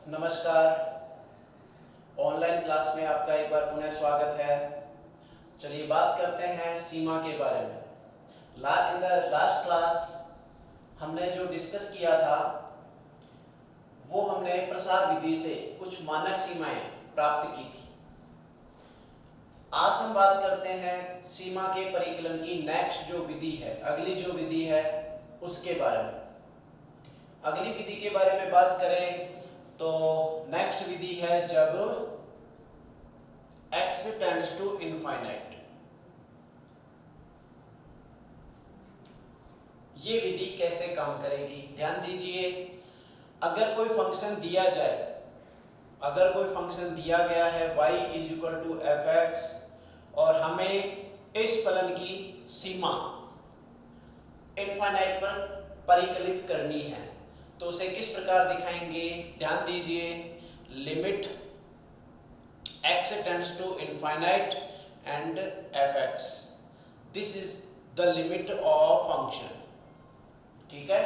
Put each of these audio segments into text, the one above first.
नमस्कार। Online class में आपका एक बार पुनः स्वागत है। चलिए बात करते हैं सीमा के बारे में। इन द लास्ट क्लास हमने जो डिस्कस किया था वो हमने प्रसार विधि से कुछ मानक सीमाएं प्राप्त की थी। आज हम बात करते हैं सीमा के परिकलन की नेक्स्ट जो विधि है, अगली जो विधि है उसके बारे में। अगली विधि के बारे में बात करें तो नेक्स्ट विधि है जब x टेंड्स टू इनफाइनाइट। ये विधि कैसे काम करेगी, ध्यान दीजिए। अगर कोई फंक्शन दिया जाए, अगर कोई फंक्शन दिया गया है y is equal to f x और हमें इस फलन की सीमा इनफाइनाइट पर परिकलित करनी है तो उसे किस प्रकार दिखाएंगे, ध्यान दीजिए। Limit x tends to infinite and fx, this is the limit of function. ठीक है,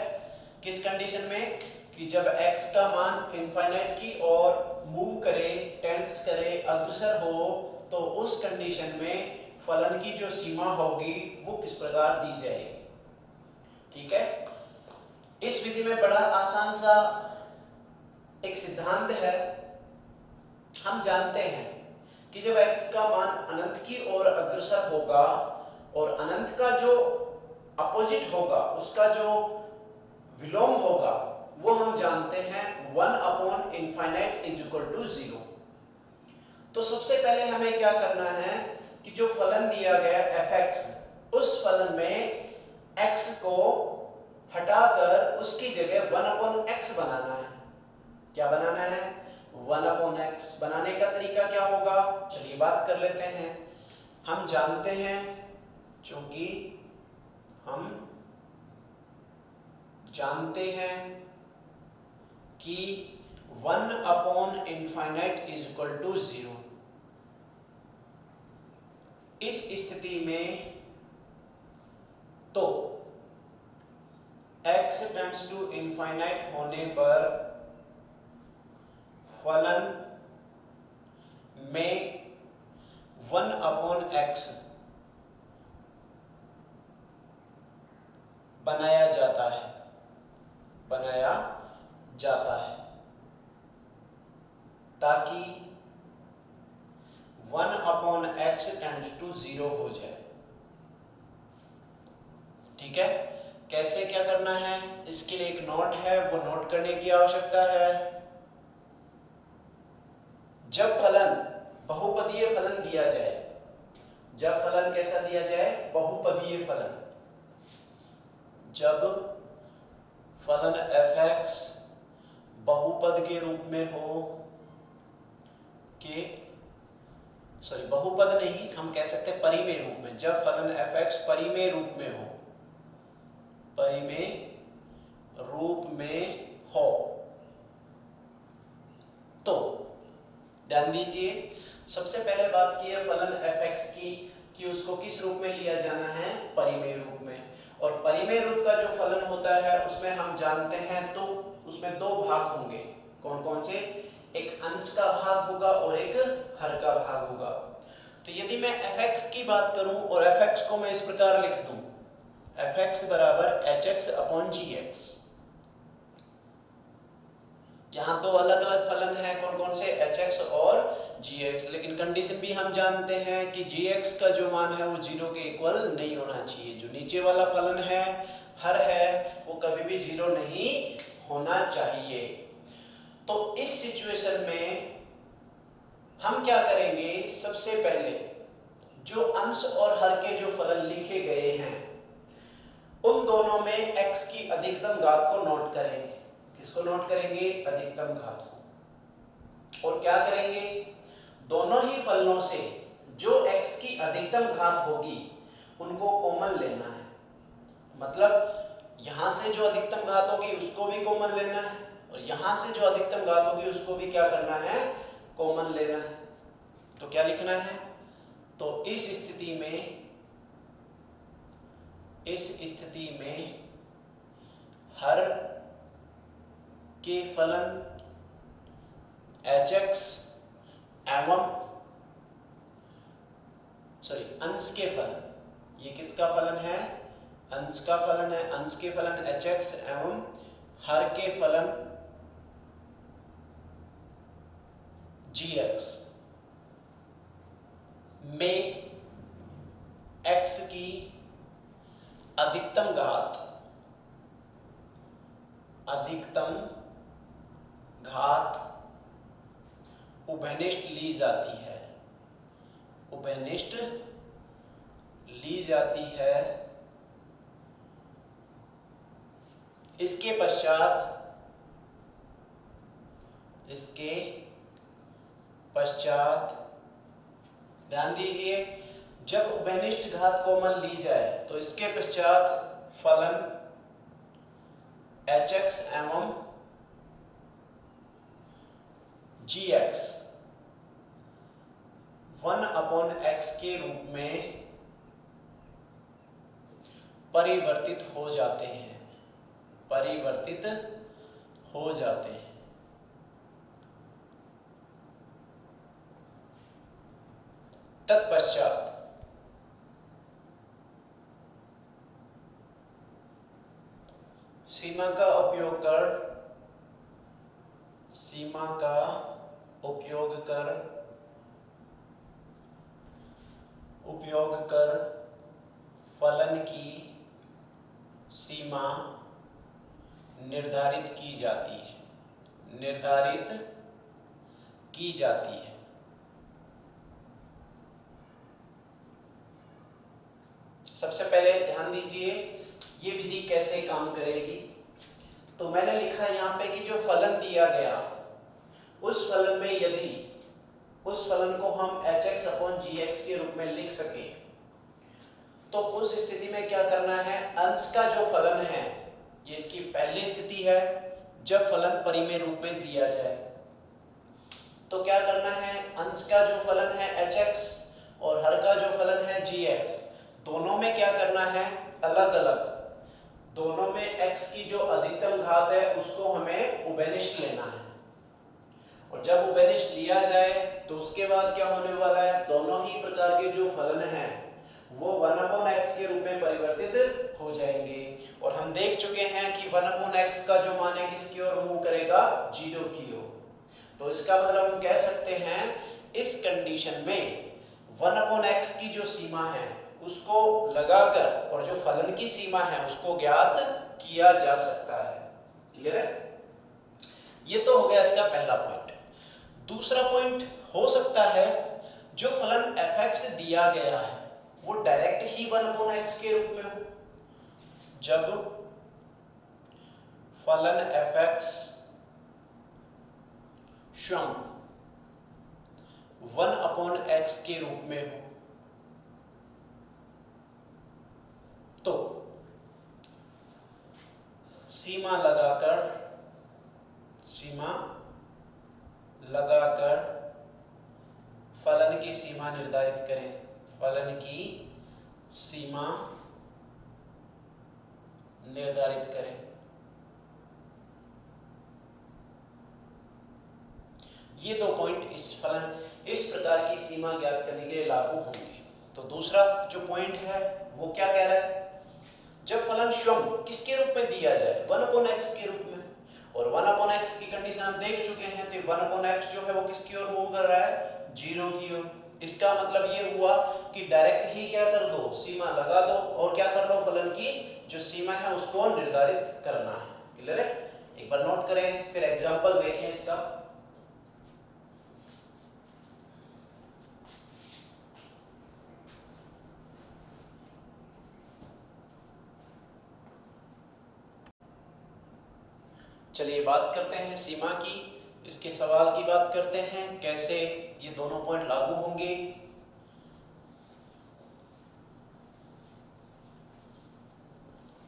किस कंडीशन में कि जब x का मान इनफाइनाइट की ओर मूव करे, टेंड्स करे, अग्रसर हो, तो उस कंडीशन में फलन की जो सीमा होगी वो किस प्रकार दी जाएगी। ठीक है, इस विधि में बड़ा आसान सा एक सिद्धांत है। हम जानते हैं कि जब x का मान अनंत की ओर अग्रसर होगा और अनंत का जो अपोजिट होगा, उसका जो विलोम होगा, वो हम जानते हैं 1 upon infinite is equal to 0। तो सबसे पहले हमें क्या करना है कि जो फलन दिया गया fx, उस फलन में x को हटाकर उसकी जगह 1 अपॉन x बनाना है। क्या बनाना है? 1 अपॉन x। बनाने का तरीका क्या होगा, चलिए बात कर लेते हैं। हम जानते हैं, क्योंकि हम जानते हैं कि 1 upon infinite is equal to 0। इस स्थिति में तो x टेंड्स टू इनफाइनाइट होने पर फलन में 1 अपॉन x बनाया जाता है, बनाया जाता है ताकि 1 अपॉन x टेंड्स टू 0 हो जाए। ठीक है, कैसे क्या करना है, इसके लिए एक नोट है, वो नोट करने की आवश्यकता है। जब फलन बहुपदीय फलन दिया जाए, जब फलन कैसा दिया जाए, बहुपदीय फलन, जब फलन fx बहुपद के रूप में हो के बहुपद नहीं, हम कह सकते परिमेय रूप में। जब फलन fx परिमेय रूप में हो, परिमेय रूप में हो, तो ध्यान दीजिए, सबसे पहले बात की है फलन fx की कि उसको किस रूप में लिया जाना है, परिमेय रूप में। और परिमेय रूप का जो फलन होता है उसमें हम जानते हैं तो उसमें दो भाग होंगे। कौन कौन से? एक अंश का भाग होगा और एक हर का भाग होगा। तो यदि मैं fx की बात करूं और fx को मैं इस प्रकार लिख दूं, fx बराबर hx अपॉन gx। यहाँ दो अलग अलग फलन है, कौन कौन से? hx और gx। लेकिन कंडीशन भी हम जानते हैं कि gx का जो मान है वो 0 के इक्वल नहीं होना चाहिए। जो नीचे वाला फलन है, हर है, वो कभी भी 0 नहीं होना चाहिए। तो इस सिचुएशन में हम क्या करेंगे, सबसे पहले जो अंश और हर के जो फलन लिखे गए हैं उन दोनों में x की अधिकतम घात को नोट करेंगे। किसको नोट करेंगे? अधिकतम घात को। और क्या करेंगे, दोनों ही फलनों से जो x की अधिकतम घात होगी उनको कॉमन लेना है। मतलब यहां से जो अधिकतम घात होगी उसको भी कॉमन लेना है और यहां से जो अधिकतम घात होगी उसको भी क्या करना है, कॉमन लेना है। तो क्या लिखना है, तो इस स्थिति में हर के फलन एच एक्स एवं अंश के फलन, ये किसका फलन है? अंश का फलन है। अंश के फलन एच एक्स एवं हर के फलन जी एक्स में एक्स की अधिकतम घात उभयनिष्ठ ली जाती है। उभयनिष्ठ ली जाती है। इसके पश्चात ध्यान दीजिए, जब उभयनिष्ठ घात कॉमन ली जाए तो इसके पश्चात फलन एच एक्स एवं जी एक्स 1/x के रूप में परिवर्तित हो जाते हैं। तत्पश्चात सीमा का उपयोग कर फलन की सीमा निर्धारित की जाती है। सबसे पहले ध्यान दीजिए ये विधि कैसे काम करेगी। तो मैंने लिखा है यहाँ पे कि जो फलन दिया गया उस फलन में यदि उस फलन को हम एच एक्स अपॉन जी एक्स के रूप में लिख सके तो उस स्थिति में क्या करना है? अंश का जो फलन है, ये इसकी पहली स्थिति है जब फलन परिमेय रूप में दिया जाए, तो क्या करना है? अंश का जो फलन है एच एक्स और हर का जो फलन है जी एक्स, दोनों में क्या करना है? अलग अलग दोनों में x की जो अधिकतम घात है उसको हमें उभयनिष्ठ लेना है। और जब उभयनिष्ठ लिया जाए तो उसके बाद क्या होने वाला है? दोनों ही प्रकार के जो फलन हैं वो 1/x के रूप में परिवर्तित हो जाएंगे। और हम देख चुके हैं कि 1/x का जो मान है किसकी ओर मूव करेगा? 0 की ओर। तो इसका मतलब हम कह सकते हैं इस कंडीशन में 1/x की जो सीमा है उसको लगाकर और जो फलन की सीमा है उसको ज्ञात किया जा सकता है। क्लियर है? ये तो हो गया इसका पहला पॉइंट। दूसरा पॉइंट हो सकता है जो फलन f(x) दिया गया है वो डायरेक्ट ही 1/x के रूप में हो। जब फलन f(x) स्वयं 1/x के रूप में हो तो सीमा लगाकर फलन की सीमा निर्धारित करें। ये दो पॉइंट इस प्रकार की सीमा ज्ञात करने के लिए लागू होंगे। तो दूसरा जो पॉइंट है वो क्या कह रहा है? जब फलन स्वयं किसके रूप में दिया जाए? 1/x के रूप में। और 1/x की कंडीशन हम देख चुके हैं, तो 1/x जो है वो किसकी ओर मूव कर रहा है? 0 की ओर। इसका मतलब ये हुआ कि डायरेक्ट ही क्या कर दो? सीमा लगा दो और क्या कर लो? फलन की जो सीमा है उसको निर्धारित करना है। क्लियर है? एक बार नोट करें, फिर एग्जांपल देखें इसका। चलिए बात करते हैं सीमा की, इसके सवाल की बात करते हैं कैसे ये दोनों पॉइंट लागू होंगे।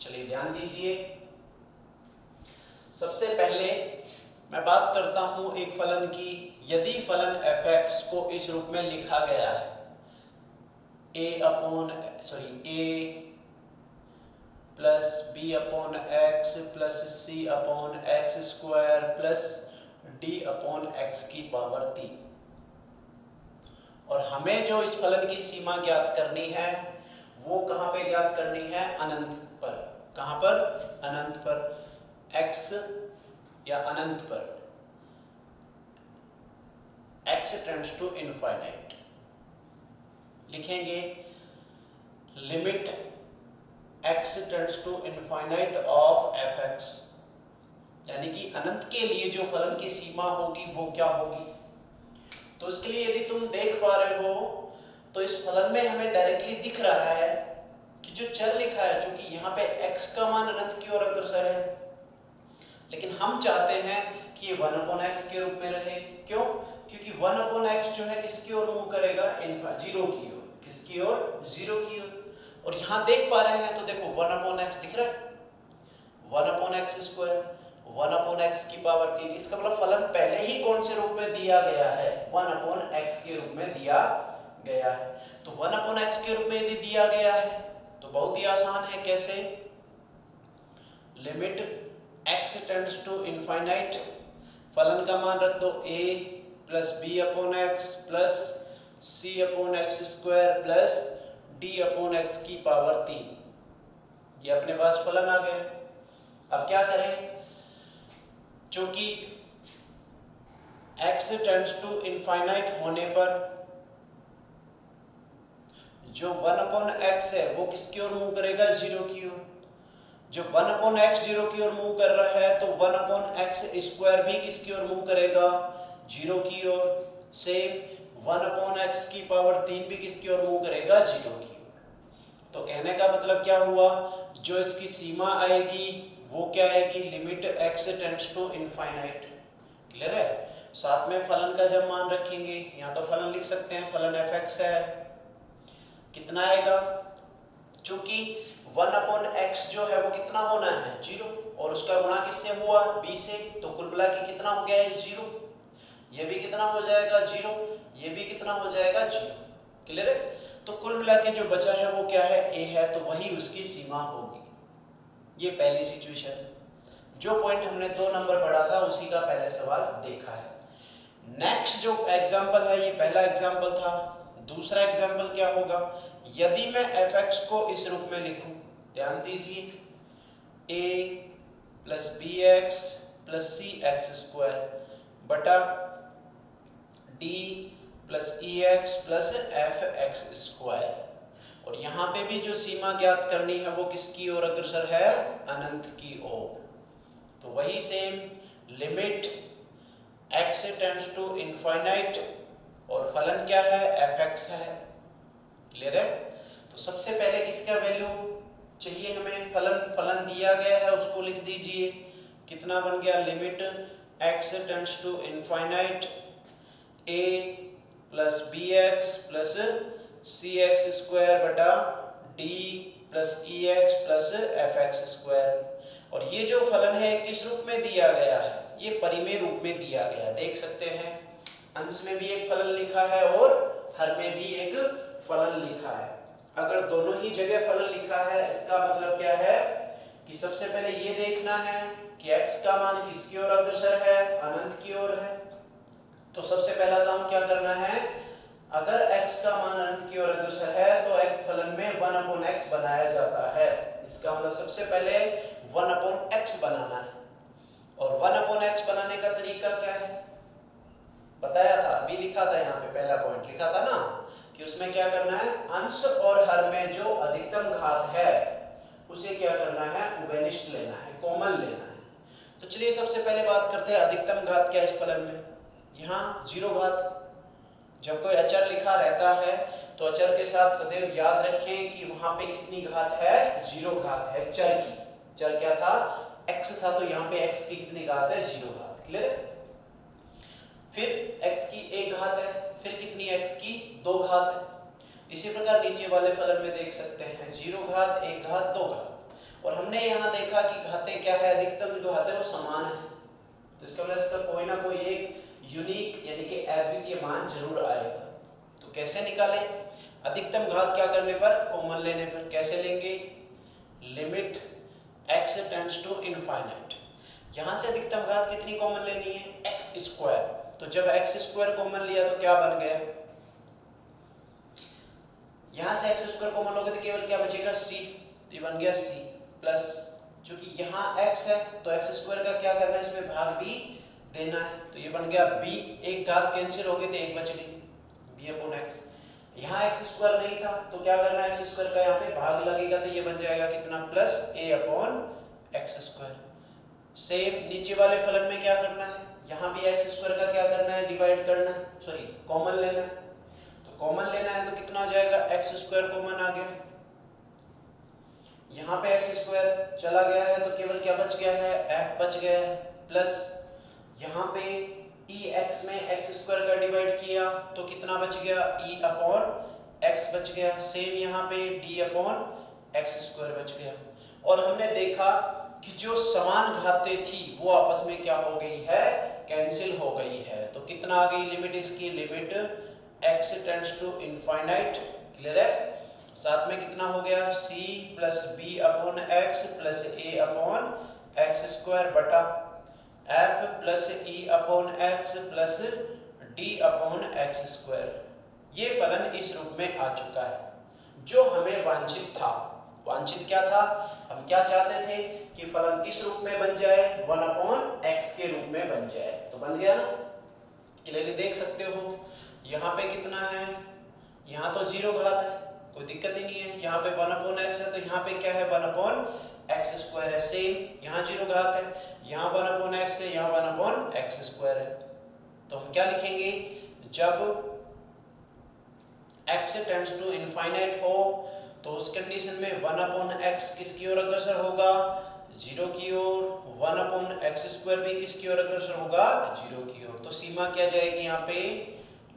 चलिए ध्यान दीजिए, सबसे पहले मैं बात करता हूं एक फलन की। यदि फलन f(x) को इस रूप में लिखा गया है a plus b/x plus c/x² plus d upon x की पावर 3। और हमें जो इस फलन की सीमा ज्ञात करनी है वो कहां पे ज्ञात करनी है? अनंत पर। कहां पर? अनंत पर। x या अनंत पर, x टेंड्स टू इनफाइनाइट, लिखेंगे limit x tends to infinite of fx, यानी कि अनंत के लिए जो फलन की सीमा होगी वो क्या होगी? तो इसके लिए यदि तुम देख पा रहे हो तो इस फलन में हमें डायरेक्टली दिख रहा है कि जो चर लिखा है, जो कि यहाँ पे x का मान अनंत की ओर अग्रसर है, लेकिन हम चाहते हैं कि ये 1/x के रूप में रहे। क्यों? क्योंकि 1/x जो है किसकी ओर मूव करेगा? जीरो की ओर। किसकी ओर? जीरो की ओर। और यहाँ देख पा रहे हैं तो देखो 1/x दिख रहा है, 1/x स्क्वायर, 1/x की पावर 3। इसका मतलब फलन पहले ही कौन से रूप में दिया गया है? 1/x के रूप में दिया गया है। तो 1/x के रूप में यदि दिया गया है तो बहुत ही आसान है। कैसे? Limit x tends to infinite, फलन का मान रख दो a plus b upon x plus c upon x square plus d upon x की पावर 3। ये अपने पास फलन आ गए। अब क्या करें? चूंकि x टेंड्स टू इनफाइनाइट होने पर जो 1/x है वो किसकी ओर मूव करेगा? जीरो की ओर। जो 1/x जीरो की ओर मूव कर रहा है तो 1/x स्क्वायर भी किसकी ओर मूव करेगा? जीरो की ओर। सेम 1/x की पावर 3 भी किसकी ओर मूव करेगा? जीरो की ओर। तो कहने का मतलब क्या हुआ? जो इसकी सीमा आएगी वो क्या आएगी? Limit x tends to infinite. Clear है? साथ में फलन का जब मान रखेंगे, यहाँ तो फलन लिख सकते हैं, फलन fx है, कितना आएगा? चूंकि 1/x जो है वो कितना होना है? जीरो, और उसका गुणा किससे हुआ? b से, तो कुल मिला के कितना हो गया? ये जीरो। ये भी कितना हो जाएगा? जीरो। ये भी कितना हो जाएगा? जीरो। क्लियर है? तो कुल मिला के जो बचा है वो क्या है? a है, तो वही उसकी सीमा होगी। ये पहली सिचुएशन, जो पॉइंट हमने 2 नंबर पढ़ा था उसी का पहले सवाल देखा है। नेक्स्ट जो एग्जाम्पल है, ये पहला एग्जाम्पल था। दूसरा एग्जाम्पल क्या होगा? यदि मैं fx को इस रूप में लिखूं, ध्यान दीजिए, a plus B X plus C X square बटा d plus E X plus F X square. और यहाँ पे भी जो सीमा ज्ञात करनी है वो किसकी ओर अग्रसर है? अनंत की ओर। तो वही same limit x tends to infinite, और फलन क्या है? fx है। क्लियर है? तो सबसे पहले किसका वैल्यू चाहिए हमें? फलन दिया गया है उसको लिख दीजिए। कितना बन गया? Limit x tends to infinite a plus B X plus C X square बटा d plus E X plus F X square. और ये जो फलन है किस रूप में दिया गया है? ये परिमेय रूप में दिया गया है। देख सकते हैं अंश में भी एक फलन लिखा है और हर में भी एक फलन लिखा है। अगर दोनों ही जगह फलन लिखा है इसका मतलब क्या है कि सबसे पहले ये देखना है कि x का मान किसकी ओर अग्रसर है? अनंत की ओर है। तो सबसे पहला काम क्या करना है? अगर x का मान अनंत की ओर अग्रसर है तो एक फलन में 1/x बनाया जाता है। इसका मतलब सबसे पहले 1/x बनाना है। और 1/x बनाने का तरीका क्या है? बताया था, अभी लिखा था, यहाँ पे पहला पॉइंट लिखा था ना कि उसमें क्या करना है? अंश और हर में जो अधिकतम घात है उसे क्या करना है? उभयनिष्ठ लेना है, कॉमन लेना है। तो चलिए सबसे पहले बात करते हैं अधिकतम घात क्या है इस फलन में। यहाँ जीरो घात। जब कोई अचर लिखा रहता है तो अचर के साथ सदैव याद रखें कि वहां पे कितनी घात है? जीरो घात है चर की। चर क्या था? x था, तो यहाँ पे x की कितनी घात है? जीरो घात। क्लियर है? फिर x की एक घात है, फिर कितनी x की? दो घात है। इसी प्रकार नीचे वाले फलन में देख सकते हैं जीरो घात, एक घात, दो घात। और हमने यहाँ देखा कि घातें क्या है? अधिकतम जो घात है वो समान है, तो इसका मतलब इसका कोई ना कोई एक यूनिक यानी कि अद्वितीय मान जरूर आएगा। तो कैसे निकालें? अधिकतम घात क्या करने पर? कॉमन लेने पर। कैसे लेंगे? Limit x tends to infinite. यहाँ से अधिकतम घात कितनी कॉमन लेनी है, एक्स स्क्वायर। तो जब एक्स स्क्वायर कॉमन लिया तो क्या बन गया, यहाँ से एक्स स्क्वायर कॉमन लोगे तो केवल क्या बचेगा, सी। तो ये बन गया सी प्लस, चूंकि यहाँ x है तो एक्स स्क्वायर का क्या करना है, इसमें भाग भी देना है, तो ये बन गया b। एक घात कैंसिल हो गई तो एक बच गई, b अपॉन एक्स। यहाँ एक्स स्क्वायर नहीं था तो क्या करना है, एक्स स्क्वायर का यहाँ पे भाग लगेगा, तो ये बन जाएगा कितना, plus a upon X square. Same नीचे वाले फलन में क्या करना है, यहाँ भी एक्स स्क्वायर का क्या करना है, डिवाइड करना है, सॉरी कॉमन लेना है। तो कॉमन लेना है तो कितना आ जाएगा, एक्स स्क्वायर कॉमन आ गया, यहाँ पे एक्स स्क्वायर चला गया है तो केवल क्या बच गया है, f बच गया है, प्लस यहाँ पे ई एक्स में एक्स स्क्वायर का डिवाइड किया तो कितना बच गया, ई अपॉन एक्स बच गया। सेम यहाँ पे डी अपॉन एक्स स्क्वायर बच गया। और हमने देखा कि जो समान घातें थी वो आपस में क्या हो गई है, कैंसिल हो गई है। तो कितना आ गई लिमिट इसकी, limit x tends to infinite, clear है। साथ में कितना हो गया, c plus B upon X plus A upon X square बटा f plus E upon X plus D upon X square. ये फलन इस रूप में आ चुका है जो हमें वांछित था। वांछित क्या था, हम क्या चाहते थे कि फलन किस रूप में बन जाए, 1 अपॉन एक्स के रूप में बन जाए। तो बन गया ना, क्लियरली देख सकते हो। यहाँ पे कितना है, यहाँ तो 0 घात है, कोई दिक्कत ही नहीं है। यहाँ पे 1 अपॉन एक्स है तो यहाँ पे क्या है, 1 अपॉन एक्स स्क्वायर है। सेम यहाँ 0 घात है, यहाँ 1 अपॉन एक्स है, यहाँ 1 अपॉन एक्स स्क्वायर है। तो हम क्या लिखेंगे, जब x टेंड्स टू इनफाइनाइट हो तो उस कंडीशन में 1 अपॉन एक्स किसकी ओर अग्रसर होगा, 0 की ओर। 1 अपॉन एक्स स्क्वायर भी किसकी ओर अग्रसर होगा, 0 की ओर। तो सीमा क्या जाएगी यहाँ पे,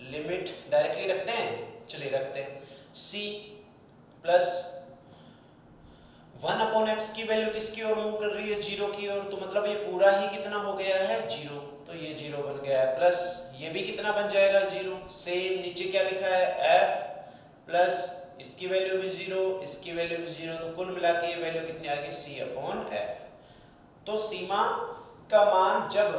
लिमिट डायरेक्टली रखते हैं, चलिए रखते हैं, c प्लस 1 अपॉन एक्स की वैल्यू किसकी ओर मूव कर रही है, 0 की ओर। तो मतलब ये पूरा ही कितना हो गया है, 0। तो ये 0 बन गया है, प्लस ये भी कितना बन जाएगा, 0। सेम नीचे क्या लिखा है, f प्लस इसकी वैल्यू भी 0, इसकी वैल्यू भी 0। तो कुल मिला के ये वैल्यू कितनी आ गई, c अपॉन f। तो सीमा का मान जब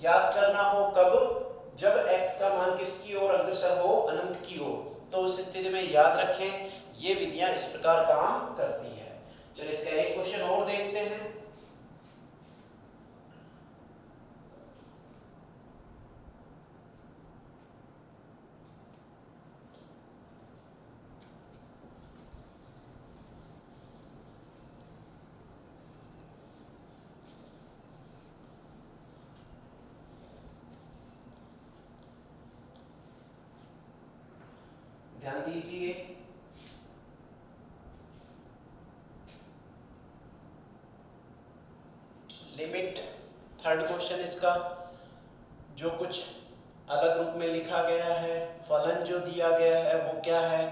ज्ञात करना हो, कब, जब x का मान किसकी ओर अग्रसर हो, अनंत की ओर। तो उस स्थिति में याद रखें ये विधियां इस प्रकार काम करती है। चलिए इसका एक क्वेश्चन और देखते हैं। ध्यान दीजिए, लिमिट, थर्ड क्वेश्चन इसका, जो कुछ अलग रूप में लिखा गया है, फलन जो दिया गया है वो क्या है,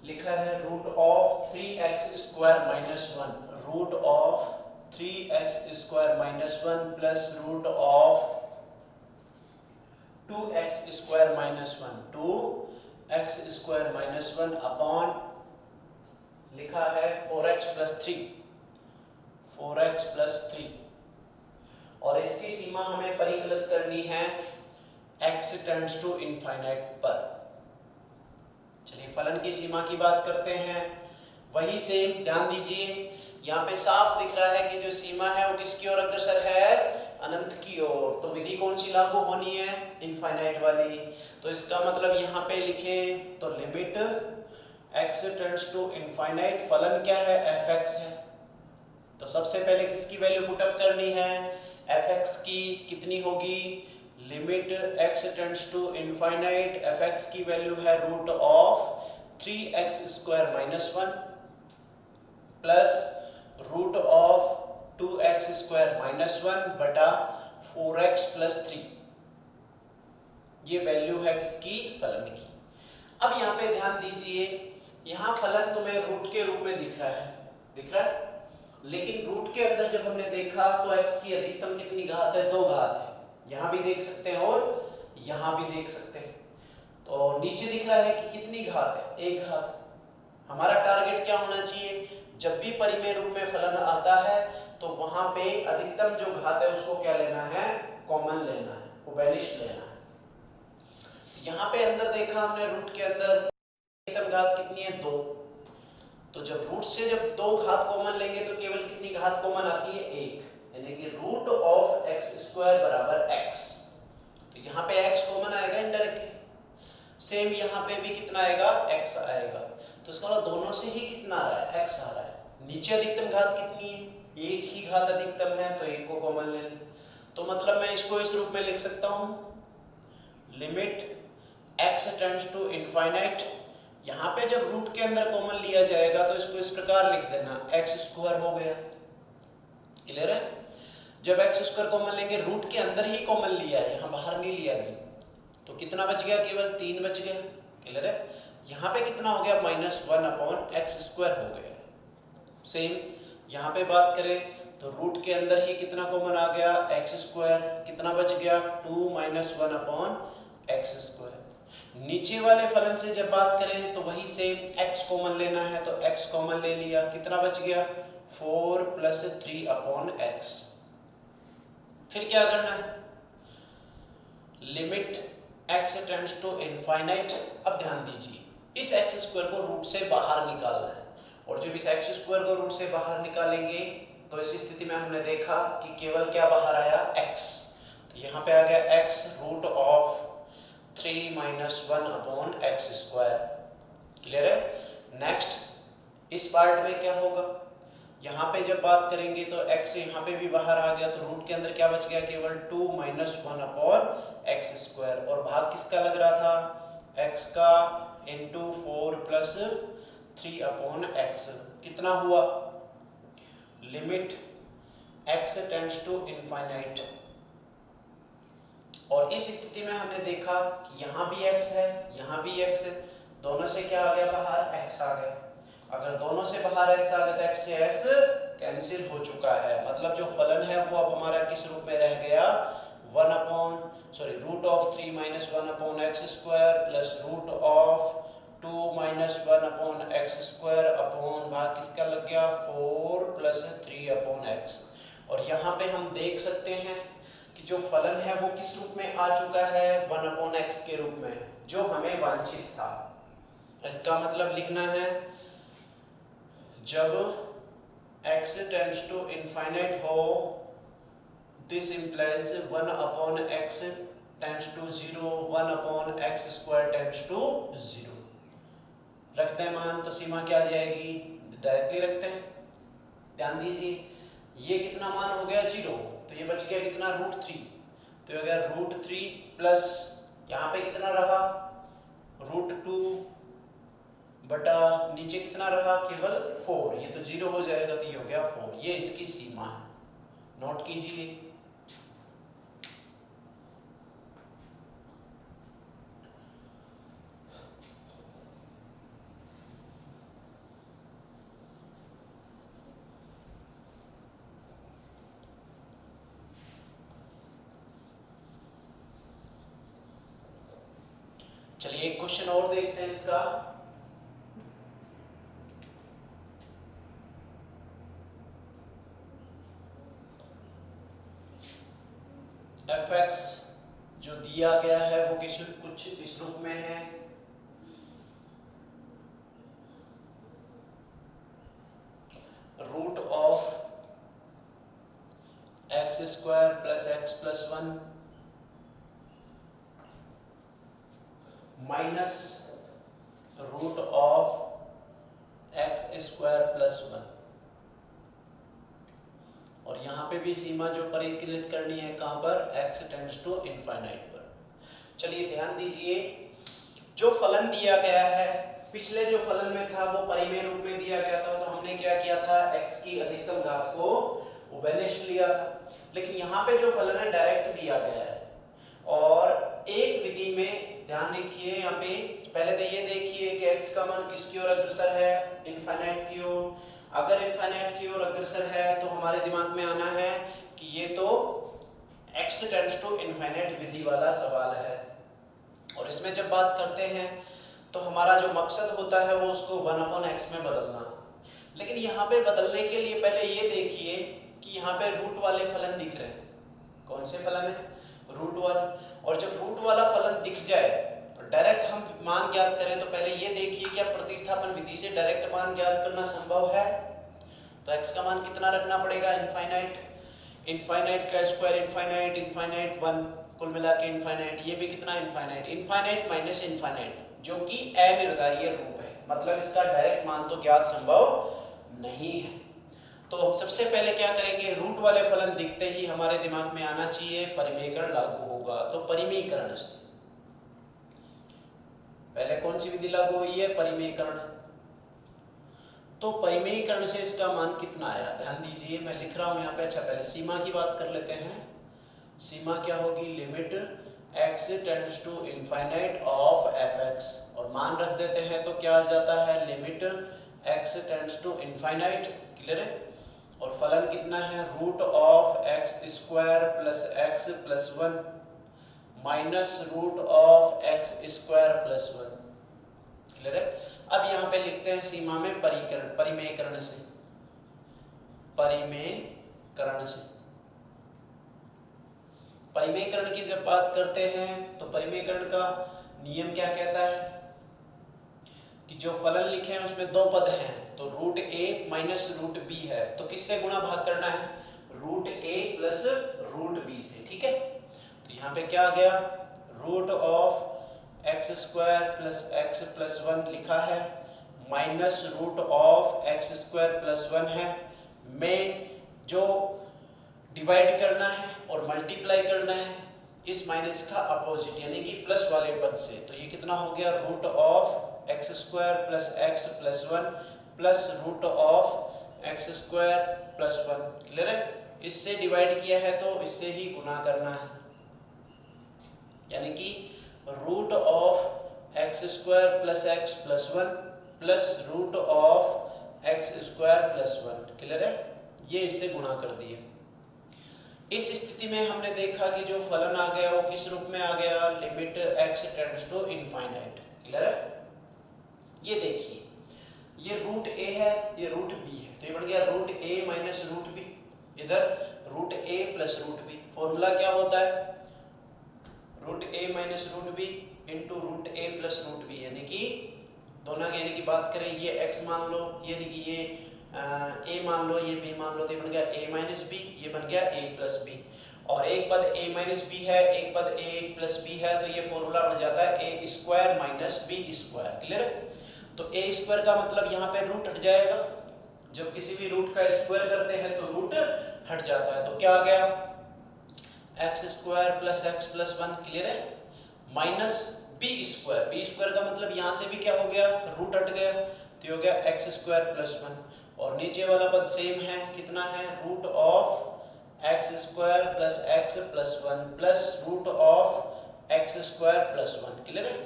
लिखा है root of 3x square minus 1, root of 3x square minus 1 plus root of 2x square minus 1, 2x square minus 1 upon लिखा है 4x प्लस 3, 4x प्लस 3। और इसकी सीमा हमें परिकलित करनी है x टेंड्स टू इनफाइनाइट पर। चलिए फलन की सीमा की बात करते हैं। वही सेम ध्यान दीजिए, यहाँ पे साफ दिख रहा है कि जो सीमा है वो किसकी ओर अग्रसर है, अनंत की ओर। तो विधि कौन सी लागू होनी है, इनफाइनाइट वाली। तो इसका मतलब यहाँ पे लिखें तो limit x tends to infinite, फलन क्या है, fx है। तो सबसे पहले किसकी वैल्यू पुटअप करनी है, fx की। कितनी होगी, limit x tends to infinite, fx की वैल्यू है root of 3x square minus 1 plus root of 2x square minus 1 बटा 4x प्लस 3। ये वैल्यू है किसकी, फलन की। अब यहाँ पे ध्यान दीजिए, यहाँ फलन तुम्हें रूट के रूप में दिख रहा है, दिख रहा है, लेकिन रूट के अंदर जब हमने देखा तो x की अधिकतम कितनी घात है, 2 घात है। यहाँ भी देख सकते हैं और यहाँ भी देख सकते हैं। तो नीचे दिख रहा है कि कितनी घात है, 1 घात। हमारा टारगेट क्या होना चाहिए, जब भी परिमेय रूप में फलन आता है तो वहां पे अधिकतम जो घात है उसको क्या लेना है, कॉमन लेना है, उभयनिष्ठ लेना है। यहाँ पे अंदर देखा हमने रूट के अंदर अधिकतम घात कितनी है, 2। तो जब रूट से जब 2 घात कॉमन लेंगे तो केवल कितनी घात कॉमन आती है, 1, यानी कि रूट ऑफ एक्स स्क्वायर बराबर x। तो यहाँ पे x कॉमन आएगा इनडायरेक्टली। सेम यहाँ पे भी कितना आएगा, x आएगा। तो इसका मतलब दोनों से ही कितना आ रहा है, x आ रहा है। नीचे अधिकतम घात कितनी है, 1 ही घात अधिकतम है, तो 1 को कॉमन ले लें। तो मतलब मैं इसको इस रूप में लिख सकता हूँ, limit x tends to infinite. यहाँ पे जब रूट के अंदर कॉमन लिया जाएगा तो इसको इस प्रकार लिख देना, x स्क्वायर हो गया। क्लियर है? जब एक्स स्क्वायर कॉमन लेंगे, रूट के अंदर ही कॉमन लिया है, यहाँ बाहर नहीं लिया अभी, तो कितना बच गया, केवल 3 बच गया। क्लियर है? यहाँ पे कितना हो गया, -1/x² हो गया। सेम यहाँ पे बात करें तो रूट के अंदर ही कितना कॉमन आ गया, x², कितना बच गया, 2 - 1/x²। नीचे वाले फलन से जब बात करें तो वही सेम x कॉमन लेना है, तो x कॉमन ले लिया, कितना बच गया, 4 + 3/x। फिर क्या करना है, limit x tends to infinite. अब ध्यान दीजिए, इस x² को रूट से बाहर निकालना है, और जब इस x² को रूट से बाहर निकालेंगे तो इस स्थिति में हमने देखा कि केवल क्या बाहर आया, x। तो यहाँ पे आ गया x root of 3 - 1/x²। Clear है? नेक्स्ट इस पार्ट में क्या होगा, यहाँ पे जब बात करेंगे तो x यहाँ पे भी बाहर आ गया, तो रूट के अंदर क्या बच गया, केवल 2 - 1/x²। और भाग किसका लग रहा था, x का, इंटू 4 + 3/x। कितना हुआ, limit x tends to infinite. और इस स्थिति में हमने देखा कि यहाँ भी x है, यहाँ भी x है, दोनों से क्या आ गया बाहर, x आ गया। अगर दोनों से बाहर x आ गया तो x से x कैंसिल हो चुका है। मतलब जो फलन है वो अब हमारा किस रूप में रह गया, root of 3 - 1/x² plus root of 2 - 1/x² upon भाग किसका लग गया, 4 + 3/x। और यहाँ पे हम देख सकते हैं कि जो फलन है वो किस रूप में आ चुका है, 1/x के रूप में, जो हमें वांछित था। इसका मतलब लिखना है, जब x टेंड्स टू इनफाइनाइट हो, this implies 1/x tends to 0, 1/x² tends to 0। रखते हैं मान, तो सीमा क्या आ जाएगी, डायरेक्टली रखते हैं। ध्यान दीजिए, ये कितना मान हो गया, 0, तो ये बच गया कितना, √3। तो अगर √3 प्लस यहाँ पे कितना रहा, √2 बटा नीचे कितना रहा, केवल 4, ये तो 0 हो जाएगा, तो ये हो गया 4। ये इसकी सीमा है, नोट कीजिए। चलिए एक क्वेश्चन और देखते हैं इसका। fx जो दिया गया है वो कुछ इस रूप में है, root of x² plus x + 1 minus root of x² + 1। और यहाँ पे भी सीमा जो परिकलित करनी है कहाँ पर, x टेंड्स टू इनफाइनाइट पर। चलिए ध्यान दीजिए, जो फलन दिया गया है, पिछले जो फलन में था वो परिमेय रूप में दिया गया था, तो हमने क्या किया था, x की अधिकतम घात को उभयनिष्ठ लिया था। लेकिन यहाँ पे जो फलन है डायरेक्ट दिया गया है, और एक विधि में ध्यान रखिए, यहाँ पे पहले तो ये देखिए कि x का मान किसकी ओर अग्रसर है, इनफाइनाइट की ओर। अगर इनफाइनाइट की ओर अग्रसर है तो हमारे दिमाग में आना है कि ये तो x टेंड्स टू इनफाइनाइट विधि वाला सवाल है। और इसमें जब बात करते हैं तो हमारा जो मकसद होता है वो उसको 1/x में बदलना। लेकिन यहाँ पे बदलने के लिए पहले ये देखिए कि यहाँ पे रूट वाले फलन दिख रहे हैं। कौन से फलन है? रूट वाला। और जब रूट वाला फलन दिख जाए तो डायरेक्ट हम मान ज्ञात करें, तो पहले ये देखिए क्या प्रतिस्थापन विधि से डायरेक्ट मान ज्ञात करना संभव है? तो x का मान कितना रखना पड़ेगा? इनफाइनाइट। इनफाइनाइट का स्क्वायर इनफाइनाइट, इनफाइनाइट 1, कुल मिला के इनफाइनाइट। ये भी कितना? इनफाइनाइट। इनफाइनाइट माइनस इनफाइनाइट जो कि अनिर्धारीय रूप है, मतलब इसका डायरेक्ट मान तो ज्ञात संभव नहीं है। तो सबसे पहले क्या करेंगे, रूट वाले फलन दिखते ही हमारे दिमाग में आना चाहिए परिमेयकरण लागू होगा। तो परिमेयकरण से पहले कौन सी विधि लागू हुई है? परिमेयकरण। तो परिमेयकरण से इसका मान कितना आया? ध्यान दीजिए, मैं लिख रहा हूं यहाँ पे। अच्छा, पहले सीमा की बात कर लेते हैं। सीमा क्या होगी? Limit x tends to infinite of fx, और मान रख देते हैं तो क्या आ जाता है? Limit x tends to infinite. Clear है? और फलन कितना है? Root of x square plus x plus 1 minus root of x square plus 1। Clear है? अब यहाँ पे लिखते हैं सीमा में परिमेयकरण से। परिमेयकरण से, परिमेयकरण की जब बात करते हैं तो परिमेयकरण का नियम क्या कहता है कि जो फलन लिखे हैं उसमें दो पद हैं, तो root a minus root b है, तो किससे गुणा भाग करना है? Root a plus root b से। ठीक है? तो यहाँ पे क्या आ गया? Root of x square plus x plus 1 लिखा है, minus root of x square plus 1 है, में जो डिवाइड करना है और मल्टीप्लाई करना है इस माइनस का अपोजिट यानी कि प्लस वाले पद से। तो ये कितना हो गया? Root of x square plus x plus 1 plus root of x square plus 1। Clear है? इससे डिवाइड किया है तो इससे ही गुना करना है, यानी कि root of x square plus x plus 1 plus root of x square plus 1। Clear है? ये इससे गुणा कर दिए। इस स्थिति में हमने देखा कि जो फलन आ गया वो किस रूप में आ गया? Limit x tends to infinite. Clear है? ये देखिए, ये रूट a है, ये रूट b है, तो ये बन गया root a minus root b, इधर root a plus root b। Formula क्या होता है? Root a minus root b into root a plus root b, यानी कि दोनों यानी कि बात करें ये x मान लो, यानी कि ये a मान लो, ये b मान लो, तो ये बन गया a माइनस b, ये बन गया a प्लस b। और एक पद a माइनस b है, एक पद a प्लस b है, तो ये फॉर्मूला बन जाता है a square minus b square. Clear है? तो a स्क्वायर का मतलब यहाँ पे रूट हट जाएगा, जब किसी भी रूट का स्क्वायर करते हैं तो रूट हट जाता है। तो क्या आ गया? X square plus x plus 1। Clear है? Minus b square. b square का मतलब यहाँ से भी क्या हो गया? रूट हट गया, तो हो गया एक्स स्क्वायर प्लस 1। और नीचे वाला पद सेम है, कितना है? Root of x square plus x plus 1 plus root of x square plus 1। Clear है?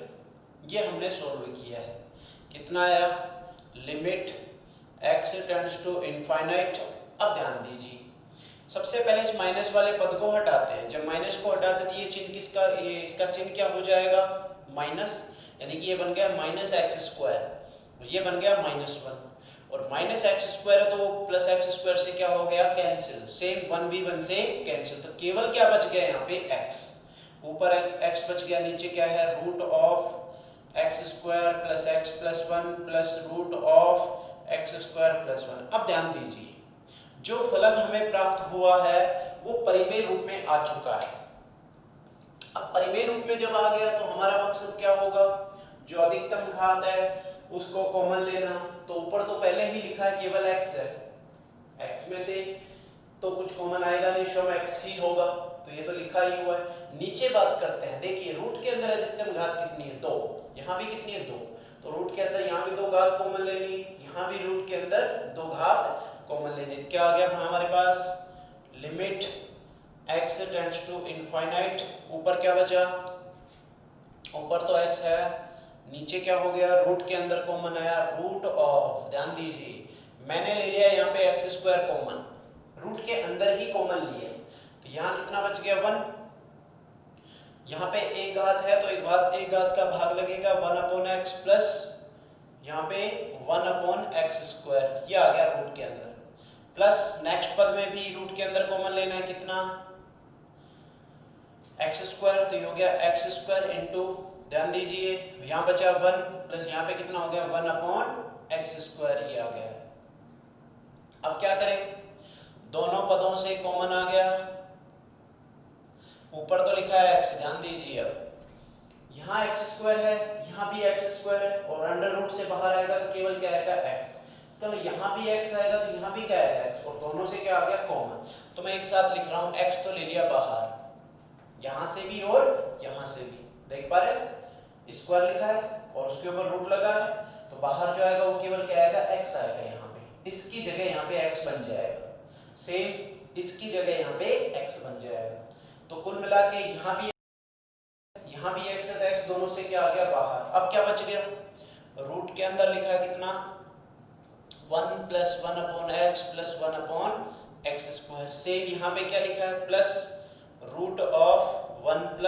ये हमने सोल्व किया है। कितना आया? Limit x tends to infinite. अब ध्यान दीजिए, सबसे पहले इस माइनस वाले पद को हटाते हैं। जब माइनस को हटाते हैं तो ये चिन्ह किसका, ये इसका चिन्ह क्या हो जाएगा? माइनस, यानी कि ये बन गया माइनस एक्स स्क्वायर, ये बन गया माइनस 1, और माइनस एक्स स्क्वायर है तो प्लस एक्स स्क्वायर से क्या हो गया? कैंसिल। सेम 1v1 से कैंसिल, तो केवल क्या बच गया यहाँ पे? x। ऊपर x बच गया, नीचे क्या है? Root of x square plus x plus 1 plus root of x square plus 1। अब ध्यान दीजिए, जो फलन हमें प्राप्त हुआ है वो परिमेय रूप में आ चुका है। अब परिमेय रूप में जब आ गया तो हमारा मकसद क्या होगा? जो अधिकतम घात है उसको कॉमन लेना। तो ऊपर तो पहले ही लिखा है केवल x है, x में से तो कुछ कॉमन आएगा नहीं, सब x ही होगा, तो ये तो लिखा ही हुआ है। नीचे बात करते हैं, देखिए रूट के अंदर अधिकतम घात कितनी है? 2। यहाँ भी कितनी है? 2। तो रूट के अंदर यहाँ भी 2 घात कॉमन लेनी, यहाँ भी रूट के अंदर 2 घात कॉमन लेनी। तो क्या आ गया हमारे पास? Limit x tends to infinite. ऊपर क्या बचा? ऊपर तो x है, नीचे क्या हो गया? रूट के अंदर कॉमन आया, रूट ऑफ, ध्यान दीजिए मैंने ले लिया यहाँ पे एक्स स्क्वायर कॉमन, रूट के अंदर ही कॉमन लिया, तो यहाँ कितना बच गया? 1। यहाँ पे एक घात है तो एक घात का भाग लगेगा 1/x प्लस यहाँ पे 1/x², ये आ गया रूट के अंदर, प्लस नेक्स्ट पद में भी रूट के अंदर कॉमन लेना है, कितना x², तो ये हो गया x² इंटू, ध्यान दीजिए यहाँ बचा 1 प्लस यहाँ पे कितना हो गया 1/x², ये आ गया। अब क्या करें, दोनों पदों से कॉमन आ गया, ऊपर तो लिखा है x, ध्यान दीजिए अब यहाँ x² है, यहाँ भी x² है, और अंडर रूट से बाहर आएगा तो केवल क्या आएगा x, इसका मतलब यहाँ भी x आएगा तो यहाँ भी क्या आएगा x, और दोनों से क्या आ गया कॉमन। तो मैं एक साथ लिख रहा हूँ, x तो ले लिया बाहर, यहाँ से भी और यहाँ से भी, देख पा रहे स्क्वायर लिखा है और उसके ऊपर रूट लगा है, तो बाहर जो आएगा वो केवल क्या आएगा x आएगा, यहाँ पे इसकी जगह यहाँ पे x बन जाएगा, सेम इसकी जगह यहाँ पे x बन जाएगा। तो कुल मिला के यहाँ भी x है तो x दोनों से क्या आ गया बाहर। अब क्या बच गया, रूट के अंदर लिखा है कितना 1 + 1/x + 1/x², सेम यहाँ पे क्या लिखा है प्लस रूट ऑफ 1 +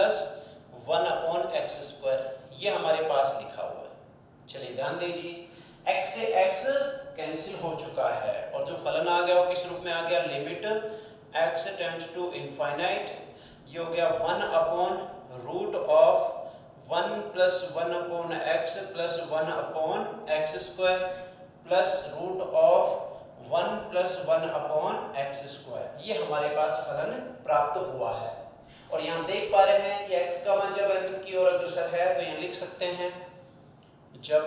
1/x², ये हमारे पास लिखा हुआ है। चलिए ध्यान दीजिए, x से x कैंसिल हो चुका है और जो फलन आ गया वो किस रूप में आ गया, limit x tends to infinite, ये हो गया 1/√1 + 1/x + 1/x² plus root of 1 + 1/x², ये हमारे पास फलन प्राप्त हुआ है। और यहाँ देख पा रहे हैं कि x का मान जब अनंत की ओर अग्रसर है तो यहाँ लिख सकते हैं, जब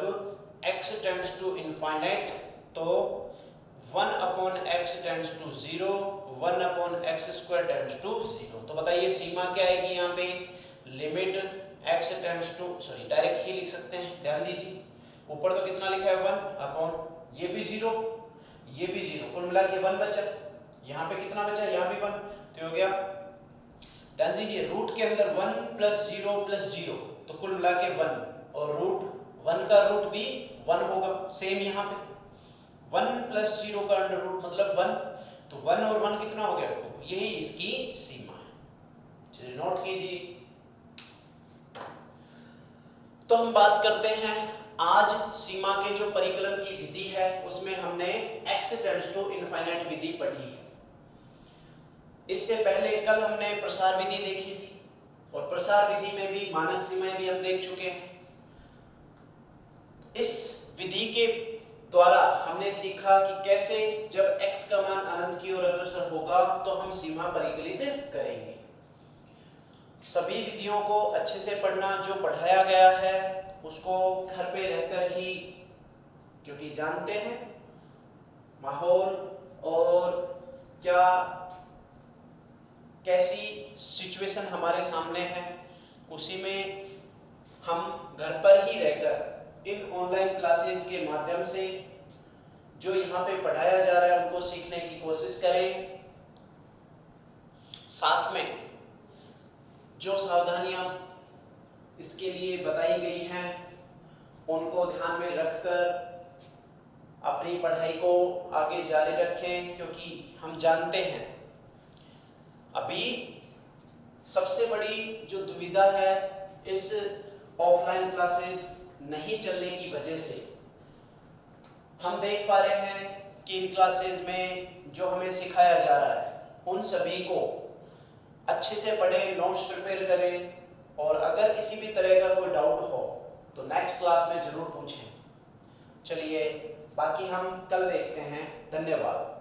x टेंड्स टू इनफाइनाइट तो 1/x tends to 0, 1/x² tends to 0। तो बताइए सीमा क्या आएगी यहाँ पे, limit x tends to, sorry direct ही लिख सकते हैं, ध्यान दीजिए ऊपर तो कितना लिखा है 1/, ये भी 0, ये भी 0, कुल मिला के 1 बचा, यहाँ पे कितना बचा, यहाँ भी 1, तो हो गया, ध्यान दीजिए रूट के अंदर 1 + 0 + 0, तो कुल मिला के 1, और रूट 1 का रूट भी 1 होगा, सेम यहाँ पे 1 + 0 का अंडर रूट मतलब 1, तो 1 और 1 कितना हो गया 2, यही इसकी सीमा है। चलिए नोट कीजिए। तो हम बात करते हैं आज सीमा के जो परिकलन की विधि है उसमें हमने x टेंड्स टू इनफाइनाइट विधि पढ़ी है। इससे पहले कल हमने प्रसार विधि देखी थी और प्रसार विधि में भी मानक सीमाएं भी हम देख चुके हैं। इस विधि के द्वारा हमने सीखा कि कैसे जब x का मान अनंत की ओर अग्रसर होगा तो हम सीमा परिकलित करेंगे। सभी विधियों को अच्छे से पढ़ना, जो पढ़ाया गया है उसको घर पे रहकर ही, क्योंकि जानते हैं माहौल और क्या कैसी सिचुएशन हमारे सामने है, उसी में हम घर पर ही रहकर इन ऑनलाइन क्लासेस के माध्यम से जो यहाँ पे पढ़ाया जा रहा है उनको सीखने की कोशिश करें। साथ में जो सावधानियां इसके लिए बताई गई हैं उनको ध्यान में रखकर अपनी पढ़ाई को आगे जारी रखें, क्योंकि हम जानते हैं अभी सबसे बड़ी जो दुविधा है इस ऑफलाइन क्लासेस नहीं चलने की वजह से, हम देख पा रहे हैं कि इन क्लासेस में जो हमें सिखाया जा रहा है उन सभी को अच्छे से पढ़ें, नोट्स प्रिपेयर करें, और अगर किसी भी तरह का कोई डाउट हो तो नेक्स्ट क्लास में जरूर पूछें। चलिए बाकी हम कल देखते हैं। धन्यवाद।